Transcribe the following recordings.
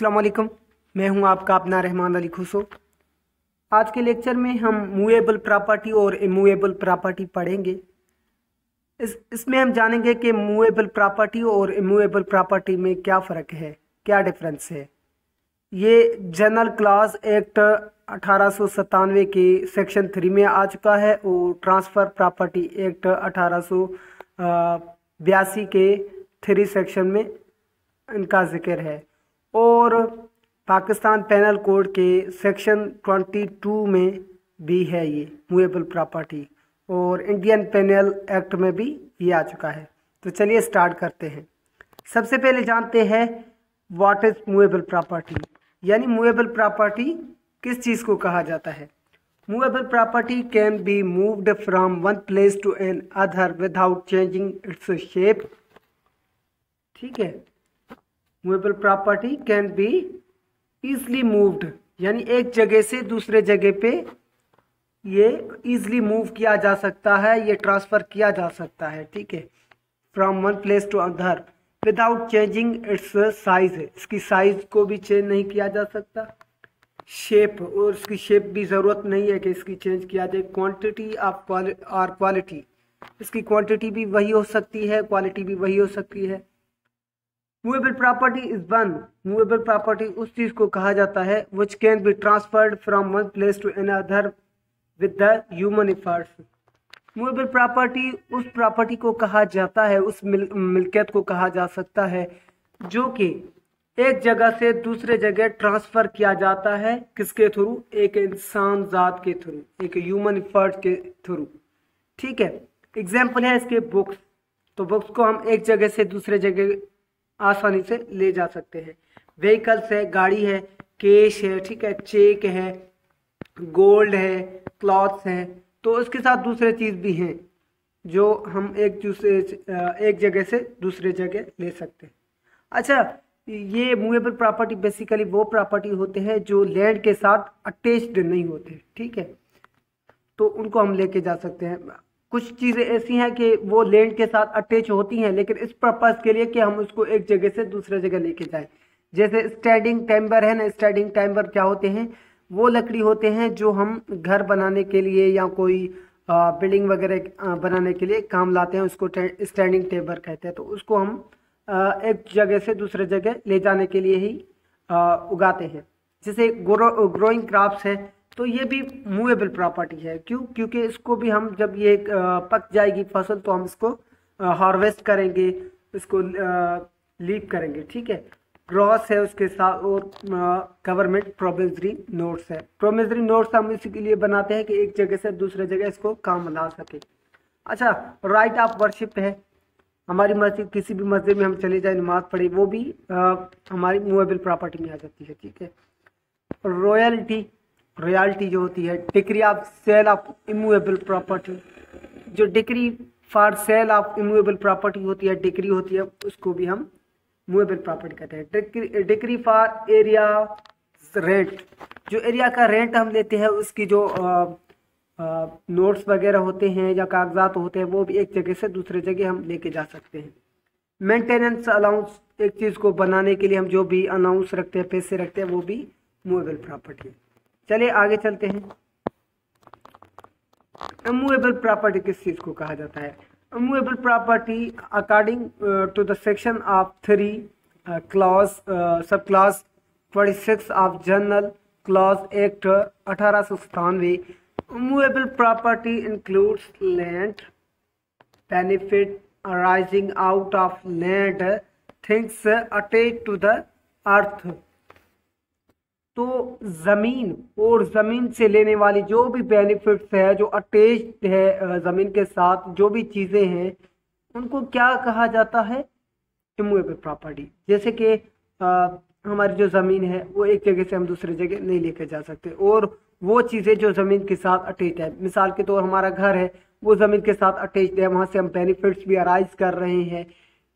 अस्सलाम वालेकुम। मैं हूं आपका अपना रहमान अली खुशो। आज के लेक्चर में हम मूवेबल प्रॉपर्टी और इमूवेबल प्रॉपर्टी पढ़ेंगे। इसमें हम जानेंगे कि मूवेबल प्रॉपर्टी और इमूवेबल प्रॉपर्टी में क्या फ़र्क है, क्या डिफरेंस है। ये जनरल क्लॉज एक्ट 1897 के सेक्शन 3 में आ चुका है और ट्रांसफ़र प्रॉपर्टी एक्ट 1882 के 3 सेक्शन में इनका जिक्र है। और पाकिस्तान पेनल कोड के सेक्शन 22 में भी है ये मूवेबल प्रॉपर्टी, और इंडियन पेनल एक्ट में भी ये आ चुका है। तो चलिए स्टार्ट करते हैं। सबसे पहले जानते हैं व्हाट इज मूवेबल प्रॉपर्टी, यानी मूवेबल प्रॉपर्टी किस चीज़ को कहा जाता है। Movable property can be moved from one place to another without changing its shape. ठीक है, movable property can be easily moved, यानी एक जगह से दूसरे जगह पे ये ईजली मूव किया जा सकता है, ये ट्रांसफ़र किया जा सकता है। ठीक है, from one place to other without changing its size, इसकी साइज को भी चेंज नहीं किया जा सकता। शेप, और इसकी शेप भी ज़रूरत नहीं है कि इसकी चेंज किया जाए। क्वांटिटी ऑफ और क्वालिटी, इसकी क्वांटिटी भी वही हो सकती है, क्वालिटी भी वही हो सकती है। Movable property is one, movable property उस चीज़ को कहा जाता है which can be transferred from one place to another with the human efforts. Movable property उस प्रॉपर्टी को कहा जाता है, उस मिल्कियत को कहा जा सकता है जो कि एक जगह से दूसरे जगह ट्रांसफ़र किया जाता है। किसके थ्रू? एक इंसान ज़ात के थ्रू, एक ह्यूमन एफर्ट के थ्रू। ठीक है, एग्जाम्पल है इसके बुक्स। तो बुक्स को हम एक जगह से दूसरे जगह आसानी से ले जा सकते हैं। व्हीकल्स है, गाड़ी है, कैश है, ठीक है, चेक है, गोल्ड है, क्लॉथ्स हैं। तो इसके साथ दूसरे चीज़ भी हैं जो हम एक जगह से दूसरे जगह ले सकते हैं। अच्छा, ये मूवेबल प्रॉपर्टी बेसिकली वो प्रॉपर्टी होते हैं जो लैंड के साथ अटैच्ड नहीं होते। ठीक है, तो उनको हम लेके जा सकते हैं। कुछ चीज़ें ऐसी हैं कि वो लैंड के साथ अटैच होती हैं, लेकिन इस पर्पज़ के लिए कि हम उसको एक जगह से दूसरे जगह लेके जाएं। जैसे स्टैंडिंग टाइम्बर है ना, स्टैंडिंग टाइम्बर क्या होते हैं? वो लकड़ी होते हैं जो हम घर बनाने के लिए या कोई बिल्डिंग वगैरह बनाने के लिए काम लाते हैं, उसको स्टैंडिंग टाइम्बर कहते हैं। तो उसको हम एक जगह से दूसरे जगह ले जाने के लिए ही उगाते हैं। जैसे ग्रोइंग क्रॉप्स है, तो ये भी मूवेबल प्रॉपर्टी है। क्यों? क्योंकि इसको भी हम जब ये पक जाएगी फसल तो हम इसको हार्वेस्ट करेंगे, इसको लीव करेंगे। ठीक है, ग्रॉस है उसके साथ, और गवर्नमेंट प्रोमिसरी नोट्स है। प्रोमिसरी नोट्स हम इसी के लिए बनाते हैं कि एक जगह से दूसरे जगह इसको काम ला सके। अच्छा, राइट ऑफ वर्शिप है। हमारी मस्जिद, किसी भी मस्जिद में हम चले जाए, नमाज पढ़े, वो भी हमारी मूवेबल प्रॉपर्टी में आ जाती है। ठीक है, रॉयल्टी जो होती है, decree of sale of immovable property, जो decree for sale of immovable property होती है, डिक्री होती है, उसको भी हम मूवेबल प्रॉपर्टी कहते हैं। डिक्री फॉर एरिया रेंट, जो एरिया का रेंट हम लेते हैं, उसकी जो नोट्स वगैरह होते हैं या कागजात होते हैं, वो भी एक जगह से दूसरे जगह हम लेके जा सकते हैं। मेंटेनेंस अलाउंस, एक चीज़ को बनाने के लिए हम जो भी अलाउंस रखते हैं, पैसे रखते हैं, वो भी मूवेबल प्रॉपर्टी है। चलिए आगे चलते हैं। इमूवेबल प्रॉपर्टी किस चीज़ को कहा जाता है? Immovable property according to the section of 3 clause sub clause 26 of general clause act 1897, immovable property includes land, benefit arising out of land, things attached to the earth. तो ज़मीन और ज़मीन से लेने वाली जो भी बेनिफिट्स है, जो अटैच्ड है ज़मीन के साथ, जो भी चीज़ें हैं, उनको क्या कहा जाता है? Immovable property. जैसे कि हमारी जो ज़मीन है वो एक जगह से हम दूसरी जगह नहीं लेकर जा सकते, और वो चीज़ें जो ज़मीन के साथ अटैच है, मिसाल के तौर हमारा घर है, वो ज़मीन के साथ अटैच है, वहाँ से हम बेनिफिट्स भी अराइज कर रहे हैं।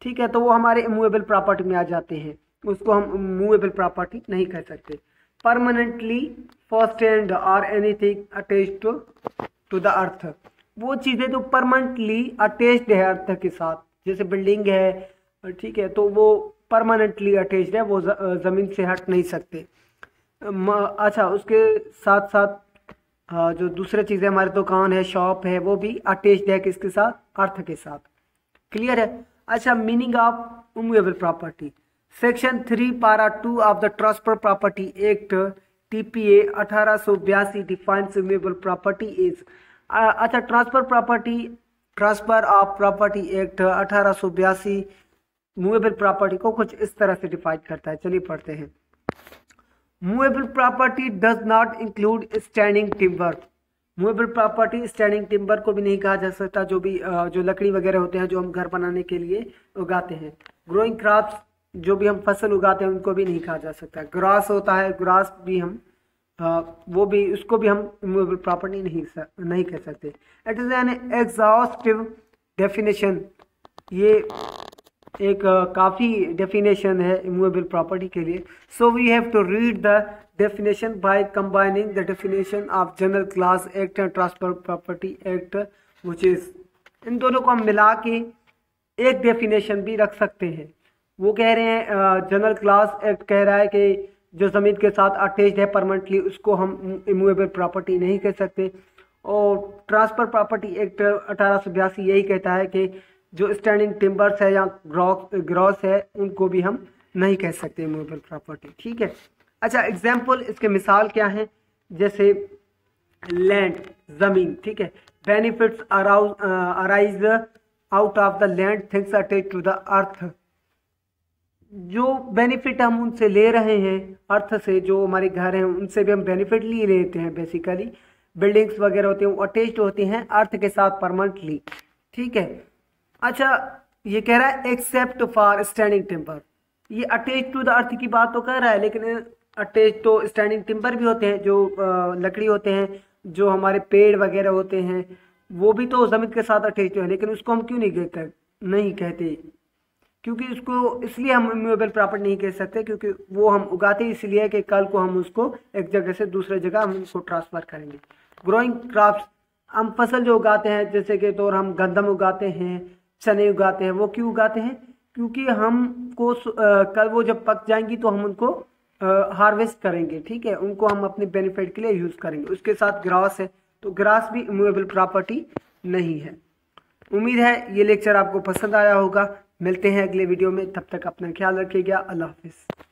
ठीक है, तो वो हमारे इमूवेबल प्रॉपर्टी में आ जाते हैं, उसको हम मूवेबल प्रॉपर्टी नहीं कह सकते। परमानेंटली फर्स्ट और anything attached to the earth, वो चीज़ें जो परमानेंटली अटैच्ड है अर्थ के साथ, जैसे बिल्डिंग है, ठीक है, तो वो परमानेंटली अटैच्ड है, वो ज़मीन से हट नहीं सकते। अच्छा, उसके साथ साथ जो दूसरे चीज़ें हमारे दुकान है, शॉप है, वो भी अटैच्ड है किसके साथ? अर्थ के साथ। क्लियर है? अच्छा, meaning of immovable property. Section 3 para 2 of the transfer property act TPA 1882 defines immovable property is. अच्छा, transfer of property act 1882 movable property को कुछ इस तरह से डिफाइन करता है। चलिए पढ़ते हैं। Movable property does not include standing timber. Movable property standing timber को भी नहीं कहा जा सकता, जो लकड़ी वगैरह होते हैं जो हम घर बनाने के लिए उगाते हैं। ग्रोइंग क्रॉप्स, जो भी हम फसल उगाते हैं, उनको भी नहीं कहा जा सकता। ग्रास होता है, ग्रास भी हम उसको भी हम मूवेबल प्रॉपर्टी नहीं कह सकते। It is an exhaustive definition. ये एक काफ़ी डेफिनेशन है इमूवेबल प्रॉपर्टी के लिए। So we have to read the definition by combining the definition of general class act and transfer property act, which is, इन दोनों को हम मिला के एक डेफिनेशन भी रख सकते हैं। वो कह रहे हैं जनरल क्लास एक्ट कह रहा है कि जो ज़मीन के साथ अटैच्ड है परमानेंटली, उसको हम इमूवेबल प्रॉपर्टी नहीं कह सकते। और ट्रांसफर प्रॉपर्टी एक्ट 1882 यही कहता है कि जो स्टैंडिंग टिम्बर्स है या ग्रॉस है, उनको भी हम नहीं कह सकते इमूवेबल प्रॉपर्टी। ठीक है। अच्छा, एग्जाम्पल, इसके मिसाल क्या है? जैसे लैंड, ज़मीन। ठीक है। Benefits arise out of the land things attached to the earth. जो बेनिफिट हम उनसे ले रहे हैं अर्थ से, जो हमारे घर हैं उनसे भी हम बेनिफिट ले लेते हैं। बेसिकली बिल्डिंग्स वगैरह होती हैं वो अटैच्ड होती हैं अर्थ के साथ परमानेंटली। ठीक है। अच्छा, ये कह रहा है एक्सेप्ट फॉर स्टैंडिंग टिम्बर। ये अटैच टू द अर्थ की बात तो कह रहा है, लेकिन अटैच तो स्टैंडिंग टिम्बर भी होते हैं, जो लकड़ी होते हैं, जो हमारे पेड़ वगैरह होते हैं, वो भी तो ज़मीन के साथ अटैच है। लेकिन उसको हम क्यों नहीं कहते? क्योंकि उसको इसलिए हम इमूवेबल प्रॉपर्टी नहीं कह सकते, क्योंकि वो हम उगाते इसलिए कि कल को हम उसको एक जगह से दूसरे जगह हम उसको ट्रांसफ़र करेंगे। ग्रोइंग क्रॉप्स, हम फसल जो उगाते हैं, जैसे कि तो हम गंदम उगाते हैं, चने उगाते हैं, वो क्यों उगाते हैं? क्योंकि हमको कल वो जब पक जाएंगी तो हम उनको हार्वेस्ट करेंगे। ठीक है। उनको हम अपने बेनिफिट के लिए यूज़ करेंगे। उसके साथ ग्रास है, तो ग्रास भी इमूवेबल प्रॉपर्टी नहीं है। उम्मीद है ये लेक्चर आपको पसंद आया होगा। मिलते हैं अगले वीडियो में, तब तक अपना ख्याल रखिएगा। अल्लाह हाफिज़।